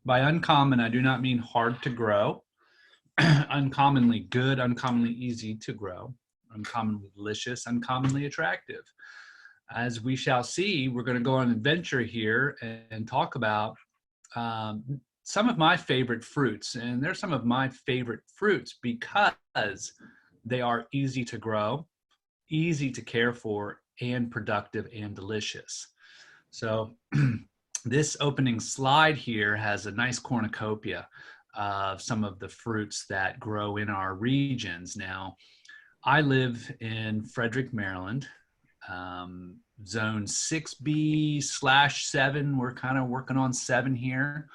By uncommon, I do not mean hard to grow, uncommonly good, uncommonly easy to grow, uncommonly delicious, uncommonly attractive. As we shall see, we're going to go on an adventure here and talk about um, some of my favorite fruits. And they're some of my favorite fruits because they are easy to grow, easy to care for, and productive and delicious. So this opening slide here has a nice cornucopia of some of the fruits that grow in our regions. Now, I live in Frederick, Maryland, zone 6B/7. We're kind of working on 7 here,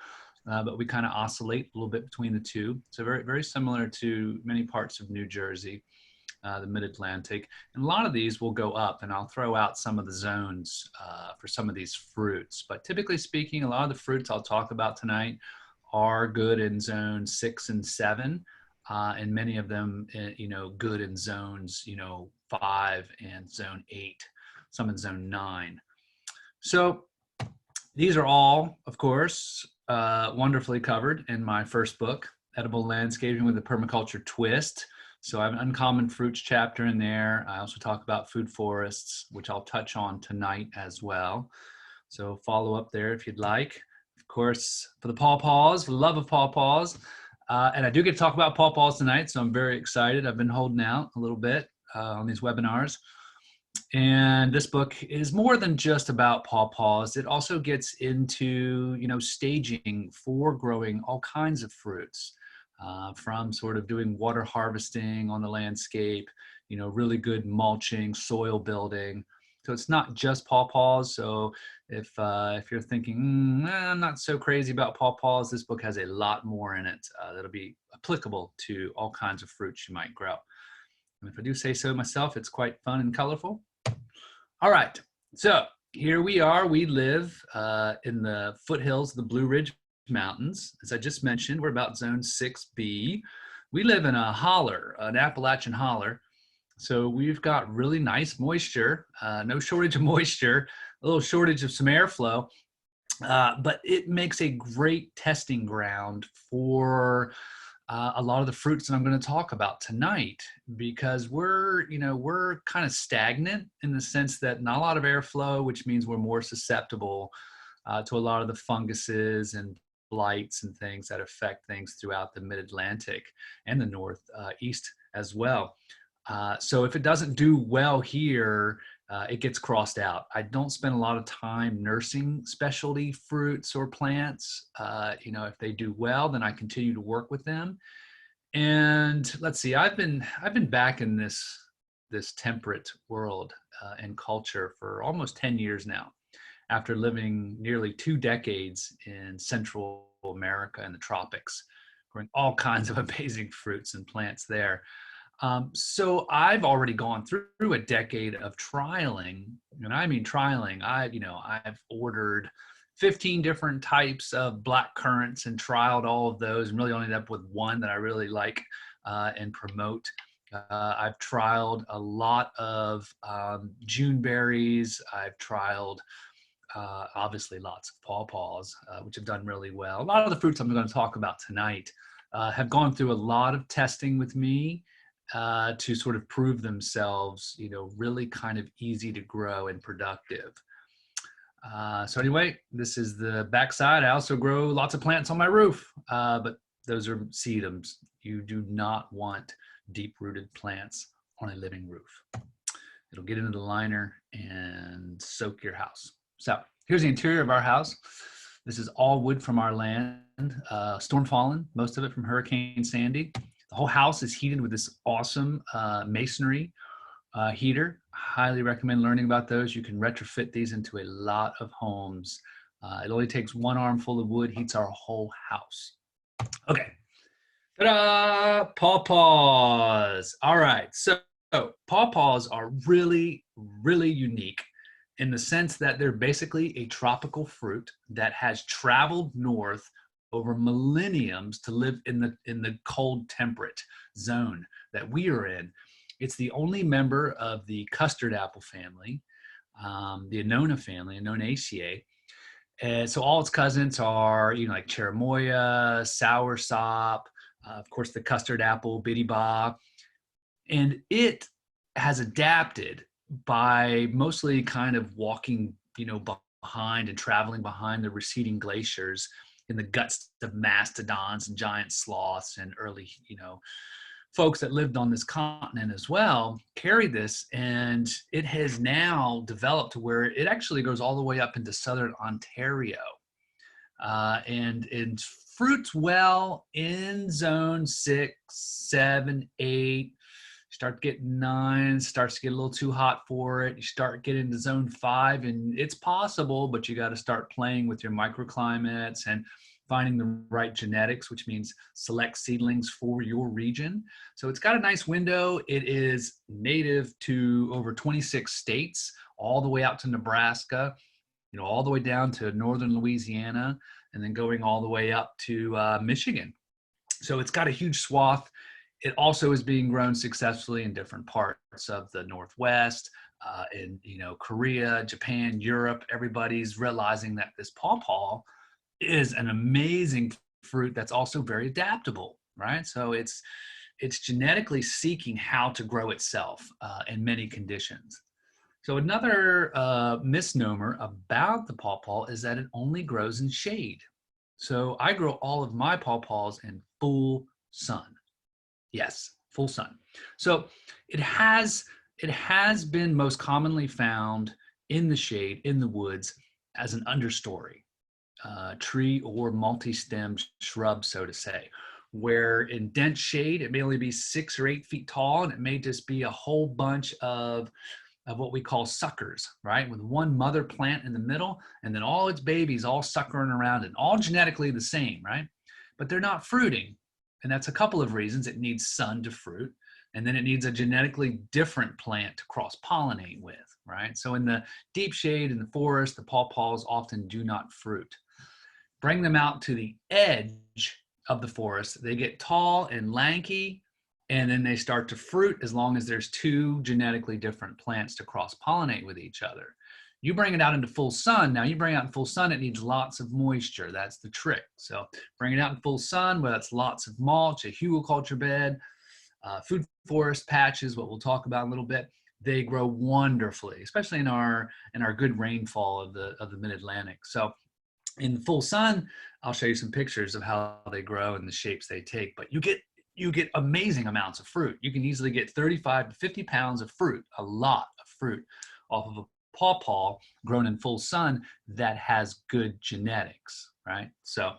but we kind of oscillate a little bit between the two. So very, very similar to many parts of New Jersey, the mid-Atlantic. And a lot of these will go up, and I'll throw out some of the zones for some of these fruits. But typically speaking, a lot of the fruits I'll talk about tonight are good in zone 6 and 7. And many of them, good in zones, 5 and zone 8, some in zone 9. So these are all, of course, wonderfully covered in my first book, Edible Landscaping with a Permaculture Twist. So I have an uncommon fruits chapter in there. I also talk about food forests, which I'll touch on tonight as well. So follow up there if you'd like. Of course, for the pawpaws, the love of pawpaws. And I do get to talk about pawpaws tonight, so I'm very excited. I've been holding out a little bit on these webinars. And this book is more than just about pawpaws. It also gets into, staging for growing all kinds of fruits, from sort of doing water harvesting on the landscape, really good mulching, soil building. So it's not just pawpaws. So if you're thinking, I'm not so crazy about pawpaws, this book has a lot more in it that'll be applicable to all kinds of fruits you might grow. And if I do say so myself, it's quite fun and colorful. All right, so here we are. We live in the foothills of the Blue Ridge Mountains. As I just mentioned, we're about zone 6B. We live in a holler, an Appalachian holler. So we've got really nice moisture, no shortage of moisture, a little shortage of some airflow, but it makes a great testing ground for a lot of the fruits that I'm going to talk about tonight, because we're kind of stagnant in the sense that not a lot of airflow, which means we're more susceptible to a lot of the funguses and blights and things that affect things throughout the mid-Atlantic and the northeast as well. So if it doesn't do well here, it gets crossed out. I don't spend a lot of time nursing specialty fruits or plants. If they do well, then I continue to work with them. And let's see, I've been back in this temperate world and culture for almost 10 years now, after living nearly 2 decades in Central America and the tropics, growing all kinds of amazing fruits and plants there. So I've already gone through a decade of trialing, and I mean trialing. I've ordered 15 different types of black currants and trialed all of those, and really only ended up with one that I really like and promote. I've trialed a lot of June berries. I've trialed obviously lots of pawpaws, which have done really well. A lot of the fruits I'm going to talk about tonight have gone through a lot of testing with me to sort of prove themselves, really kind of easy to grow and productive. So anyway, this is the backside. I also grow lots of plants on my roof, but those are sedums. You do not want deep-rooted plants on a living roof. It'll get into the liner and soak your house. So here's the interior of our house. This is all wood from our land, storm fallen, most of it from Hurricane Sandy. The whole house is heated with this awesome masonry heater. Highly recommend learning about those. You can retrofit these into a lot of homes. It only takes one armful of wood, heats our whole house. Okay. Ta-da! Pawpaws. All right. So pawpaws are really, really unique in the sense that they're basically a tropical fruit that has traveled north over millenniums to live in the cold temperate zone that we are in. It's the only member of the custard apple family, the Annona family, Annonaceae. And so all its cousins are, like cherimoya, soursop, of course, the custard apple, bitty ba. And it has adapted by mostly kind of walking, behind and traveling behind the receding glaciers in the guts of mastodons and giant sloths and early, folks that lived on this continent as well carried this, and it has now developed to where it actually goes all the way up into southern Ontario, and fruits well in zone 6, 7, 8. Start getting 9, starts to get a little too hot for it. You start getting into zone 5, and it's possible, but you got to start playing with your microclimates and finding the right genetics, which means select seedlings for your region. So it's got a nice window. It is native to over 26 states, all the way out to Nebraska, all the way down to northern Louisiana, and then going all the way up to Michigan. So it's got a huge swath. It also is being grown successfully in different parts of the Northwest, in Korea, Japan, Europe. Everybody's realizing that this pawpaw is an amazing fruit that's also very adaptable, right? So it's genetically seeking how to grow itself in many conditions. So another misnomer about the pawpaw is that it only grows in shade. So I grow all of my pawpaws in full sun. Yes, full sun. So it has been most commonly found in the shade, in the woods, as an understory, tree or multi-stemmed shrub, so to say, where in dense shade, it may only be 6 or 8 feet tall, and it may just be a whole bunch of what we call suckers, right? With one mother plant in the middle, and then all its babies all suckering around and all genetically the same, right? But they're not fruiting. And that's a couple of reasons. It needs sun to fruit, and then it needs a genetically different plant to cross-pollinate with, right? So in the deep shade in the forest, the pawpaws often do not fruit. Bring them out to the edge of the forest. They get tall and lanky, and then they start to fruit as long as there's 2 genetically different plants to cross-pollinate with each other. You bring it out into full sun. Now you bring it out in full sun, it needs lots of moisture. That's the trick. So bring it out in full sun, whether it's lots of mulch, a hugelkultur bed, food forest patches, what we'll talk about in a little bit. They grow wonderfully, especially in our good rainfall of the mid-Atlantic. So in the full sun, I'll show you some pictures of how they grow and the shapes they take. But you get amazing amounts of fruit. You can easily get 35 to 50 pounds of fruit, a lot of fruit, off of a pawpaw grown in full sun that has good genetics, right? So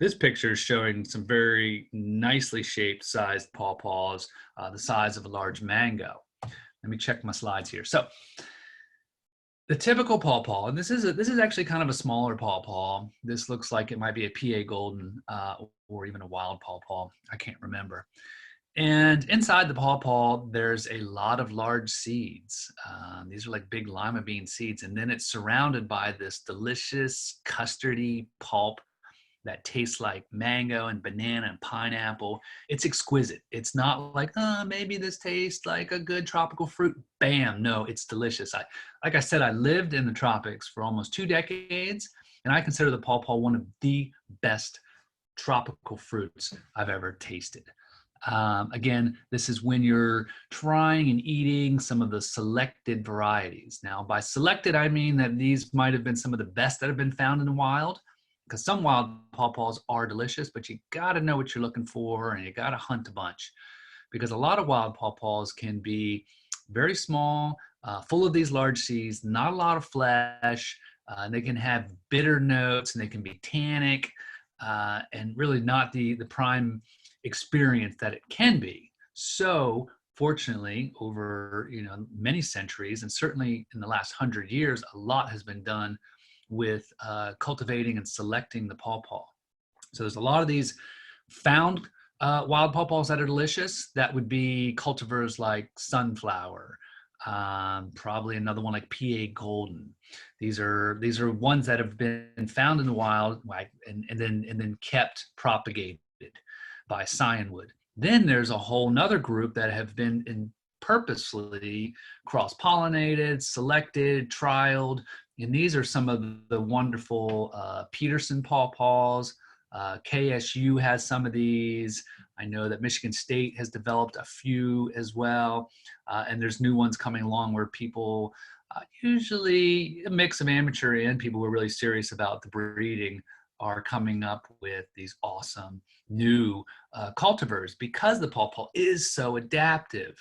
this picture is showing some very nicely shaped sized pawpaws, the size of a large mango. Let me check my slides here. So the typical pawpaw, and this is actually kind of a smaller pawpaw. This looks like it might be a PA golden or even a wild pawpaw. I can't remember. And inside the pawpaw, there's a lot of large seeds. These are like big lima bean seeds. And then it's surrounded by this delicious custardy pulp that tastes like mango and banana and pineapple. It's exquisite. It's not like, maybe this tastes like a good tropical fruit. Bam, no, it's delicious. Like I said, I lived in the tropics for almost 2 decades, and I consider the pawpaw one of the best tropical fruits I've ever tasted. Again, this is when you're trying and eating some of the selected varieties. Now, by selected, I mean that these might have been some of the best that have been found in the wild, because some wild pawpaws are delicious, but you got to know what you're looking for, and you got to hunt a bunch, because a lot of wild pawpaws can be very small, full of these large seeds, not a lot of flesh. They can have bitter notes, and they can be tannic, and really not the prime experience that it can be. So fortunately, over many centuries, and certainly in the last 100 years, a lot has been done with cultivating and selecting the pawpaw. So there's a lot of these found wild pawpaws that are delicious. That would be cultivars like Sunflower, probably another one like PA Golden. These are ones that have been found in the wild, and then kept propagated by Cyanwood. Then there's a whole nother group that have been purposely cross-pollinated, selected, trialed And these are some of the wonderful Peterson pawpaws. KSU has some of these. I know that Michigan State has developed a few as well. And there's new ones coming along where people, usually a mix of amateur and people who are really serious about the breeding, are coming up with these awesome new cultivars because the pawpaw is so adaptive.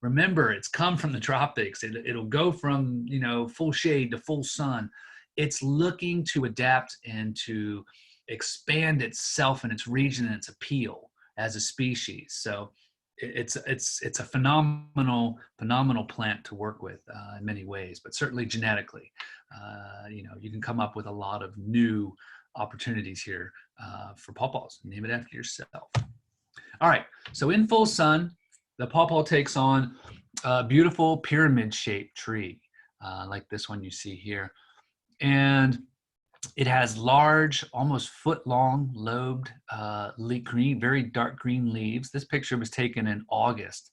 Remember, it's come from the tropics. It'll go from, you know, full shade to full sun. It's looking to adapt and to expand itself and its region and its appeal as a species. So it's a phenomenal plant to work with in many ways, but certainly genetically, you know, you can come up with a lot of new opportunities here for pawpaws. Name it after yourself. All right, so in full sun, the pawpaw takes on a beautiful pyramid-shaped tree, like this one you see here. And it has large, almost foot-long, lobed, green, very dark green leaves. This picture was taken in August,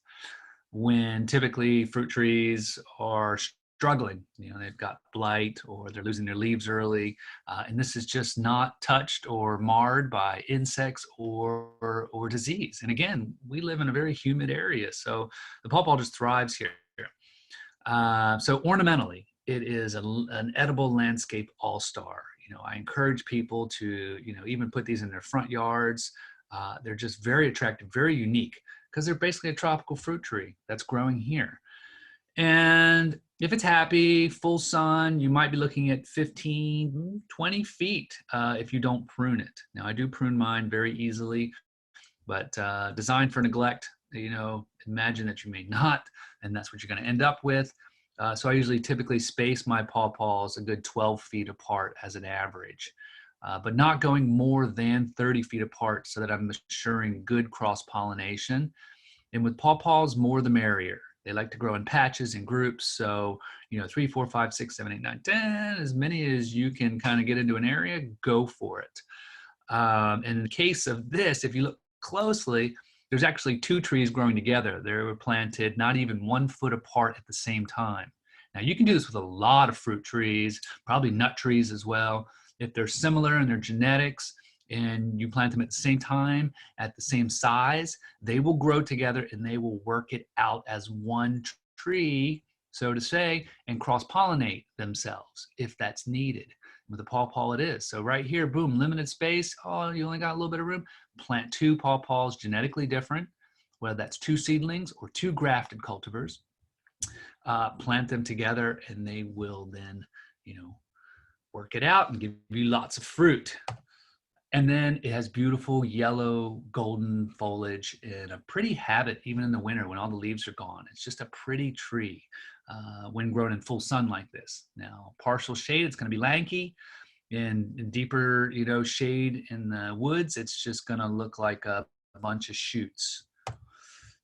when typically fruit trees are struggling. You know, they've got blight or they're losing their leaves early. And this is just not touched or marred by insects or disease. And again, we live in a very humid area, so the pawpaw just thrives here. So ornamentally, it is an edible landscape all-star. You know, I encourage people to, you know, even put these in their front yards. They're just very attractive, very unique, because they're basically a tropical fruit tree that's growing here. And if it's happy, full sun, you might be looking at 15, 20 feet if you don't prune it. Now, I do prune mine very easily, but designed for neglect, you know, imagine that you may not, and that's what you're going to end up with. So I usually typically space my pawpaws a good 12 feet apart as an average, but not going more than 30 feet apart so that I'm assuring good cross-pollination. And with pawpaws, more the merrier. They like to grow in patches and groups. So, you know, 3, 4, 5, 6, 7, 8, 9, 10, as many as you can kind of get into an area, go for it. And in the case of this, if you look closely, there's actually 2 trees growing together. They were planted not even 1 foot apart at the same time. Now, you can do this with a lot of fruit trees, probably nut trees as well. If they're similar in their genetics, and you plant them at the same time, at the same size, they will grow together and they will work it out as one tree, so to say, and cross-pollinate themselves if that's needed. With the pawpaw it is. So right here, boom, limited space. Oh, you only got a little bit of room. Plant 2 pawpaws genetically different, whether that's 2 seedlings or 2 grafted cultivars. Plant them together and they will then, you know, work it out and give you lots of fruit. And then it has beautiful yellow golden foliage and a pretty habit even in the winter when all the leaves are gone. It's just a pretty tree when grown in full sun like this. Now, partial shade, it's going to be lanky. In deeper, you know, shade in the woods, it's just going to look like a bunch of shoots.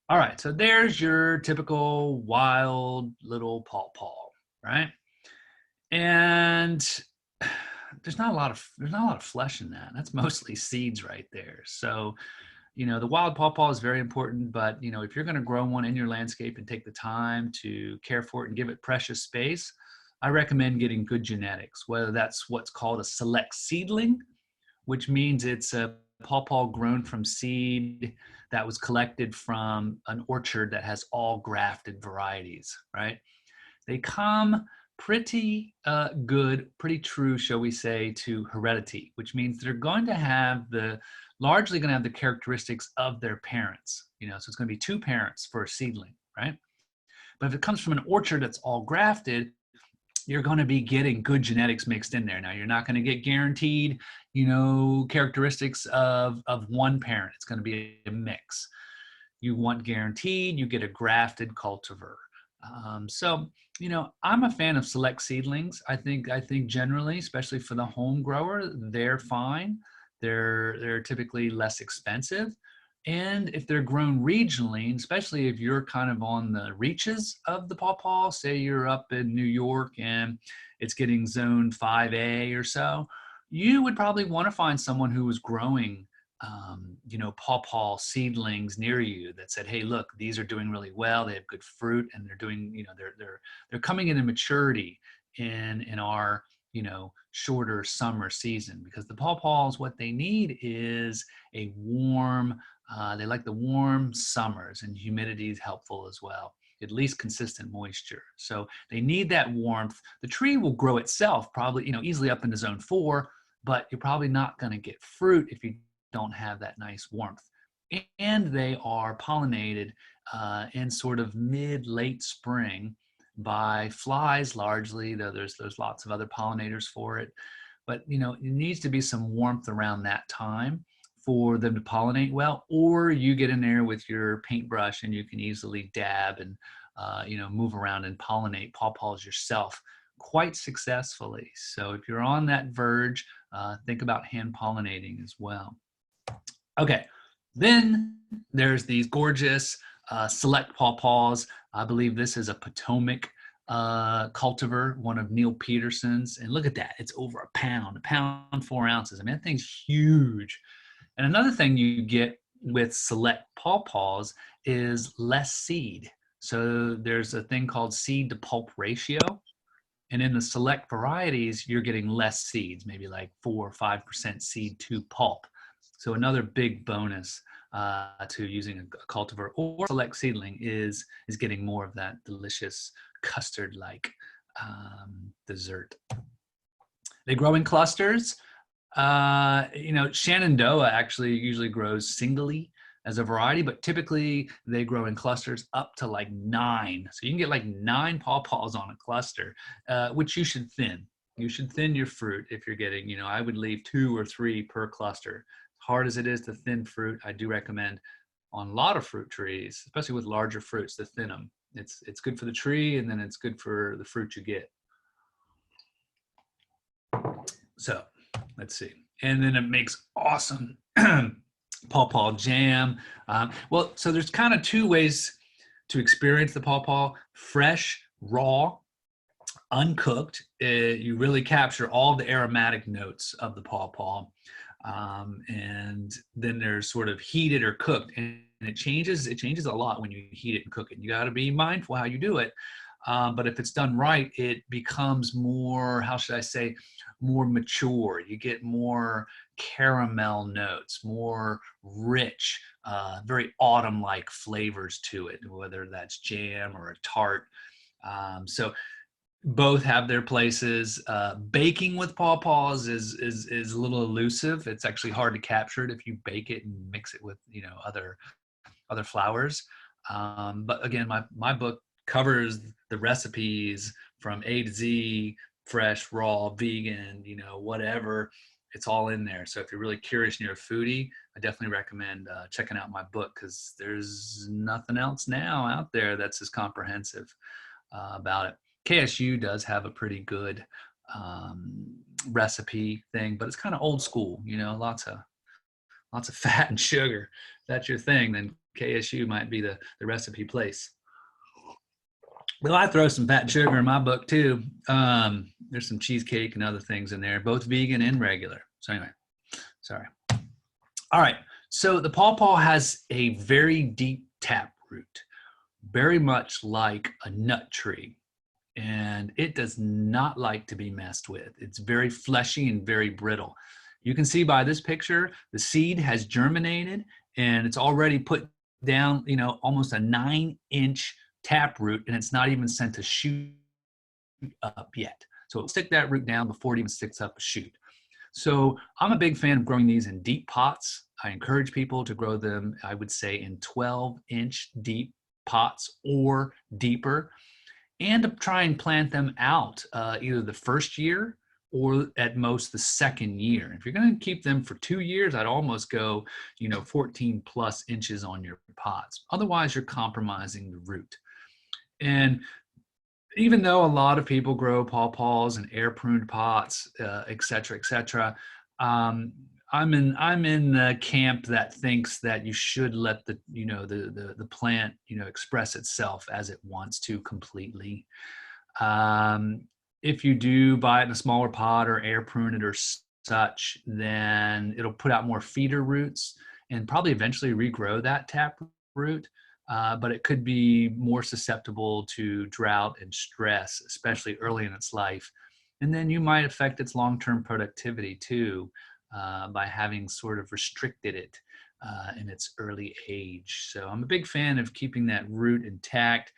All right, so there's your typical wild little pawpaw, right? And there's not a lot of flesh in that. That's mostly seeds right there. So, you know, the wild pawpaw is very important, but, you know, if you're going to grow one in your landscape and take the time to care for it and give it precious space, I recommend getting good genetics, whether that's what's called a select seedling, which means it's a pawpaw grown from seed that was collected from an orchard that has all grafted varieties, right? They come pretty good, pretty true, shall we say, to heredity, which means they're going to have largely going to have the characteristics of their parents. You know, so it's going to be 2 parents for a seedling, right? But if it comes from an orchard that's all grafted, you're going to be getting good genetics mixed in there. Now, you're not going to get guaranteed, you know, characteristics of one parent. It's going to be a mix. You want guaranteed, you get a grafted cultivar. So, you know, I'm a fan of select seedlings. I think generally, especially for the home grower, they're fine. They're typically less expensive. And if they're grown regionally, especially if you're kind of on the reaches of the pawpaw, say you're up in New York and it's getting zone 5A or so, you would probably want to find someone who was growing you know, pawpaw seedlings near you that said, hey, look, these are doing really well. They have good fruit and they're doing, you know, they're coming into maturity in our, shorter summer season, because the pawpaws, what they need is a warm, they like the warm summers, and humidity is helpful as well, at least consistent moisture. So they need that warmth. The tree will grow itself probably, easily up into zone 4, but you're probably not going to get fruit if you don't have that nice warmth. And they are pollinated in sort of mid-late spring by flies largely, though there's lots of other pollinators for it. But it needs to be some warmth around that time for them to pollinate well, or you get in there with your paintbrush and you can easily dab and move around and pollinate pawpaws yourself quite successfully. So if you're on that verge, think about hand pollinating as well. Okay, then there's these gorgeous select pawpaws. I believe this is a Potomac cultivar, one of Neil Peterson's. And look at that, it's over a pound 4 ounces. I mean, that thing's huge. And another thing you get with select pawpaws is less seed. So there's a thing called seed to pulp ratio. And in the select varieties, you're getting less seeds, maybe like 4 or 5% seed to pulp. So another big bonus to using a cultivar or select seedling is getting more of that delicious custard-like dessert. They grow in clusters. Shenandoah actually usually grows singly as a variety, but typically they grow in clusters up to like 9. So you can get like 9 pawpaws on a cluster, which you should thin. You should thin your fruit if you're getting, I would leave 2 or 3 per cluster. Hard as it is to thin fruit, I do recommend on a lot of fruit trees, especially with larger fruits, to thin them. It's good for the tree, and then it's good for the fruit you get. So let's see. And then it makes awesome pawpaw jam. So there's kind of 2 ways to experience the pawpaw: fresh, raw, uncooked. You really capture all the aromatic notes of the pawpaw. And then there's sort of heated or cooked, and it changes a lot when you heat it and cook it. You got to be mindful how you do it. But if it's done right, it becomes more, how should I say, more mature. You get more caramel notes, more rich, very autumn-like flavors to it, whether that's jam or a tart. So both have their places. Baking with pawpaws is a little elusive. It's actually hard to capture it if you bake it and mix it with other flours. But again, my book covers the recipes from A to Z, fresh, raw, vegan, whatever. It's all in there. So if you're really curious and you're a foodie, I definitely recommend checking out my book, because there's nothing else now out there that's as comprehensive about it. KSU does have a pretty good recipe thing, but it's kind of old school, lots of fat and sugar. If that's your thing, then KSU might be the recipe place. Well, I throw some fat and sugar in my book too. There's some cheesecake and other things in there, both vegan and regular. So anyway, sorry. All right, so the pawpaw has a very deep tap root, very much like a nut tree. And it does not like to be messed with. It's very fleshy and very brittle. You can see by this picture, the seed has germinated and it's already put down, almost a 9-inch taproot, and it's not even sent to shoot up yet. So it'll stick that root down before it even sticks up a shoot. So I'm a big fan of growing these in deep pots. I encourage people to grow them, I would say, in 12-inch deep pots or deeper, and to try and plant them out either the first year or at most the second year. If you're going to keep them for 2 years, I'd almost go, 14 plus inches on your pots. Otherwise, you're compromising the root. And even though a lot of people grow pawpaws in air pruned pots, et cetera, I'm in the camp that thinks that you should let the plant express itself as it wants to completely. If you do buy it in a smaller pot or air prune it or such, then it'll put out more feeder roots and probably eventually regrow that tap root. but it could be more susceptible to drought and stress, especially early in its life. And then you might affect its long-term productivity too, by having sort of restricted it in its early age. So I'm a big fan of keeping that root intact.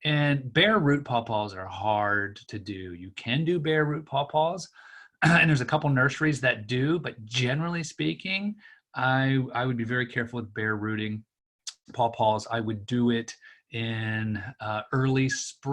And bare root pawpaws are hard to do. You can do bare root pawpaws, and there's a couple nurseries that do, but generally speaking, I would be very careful with bare rooting pawpaws. I would do it in early spring.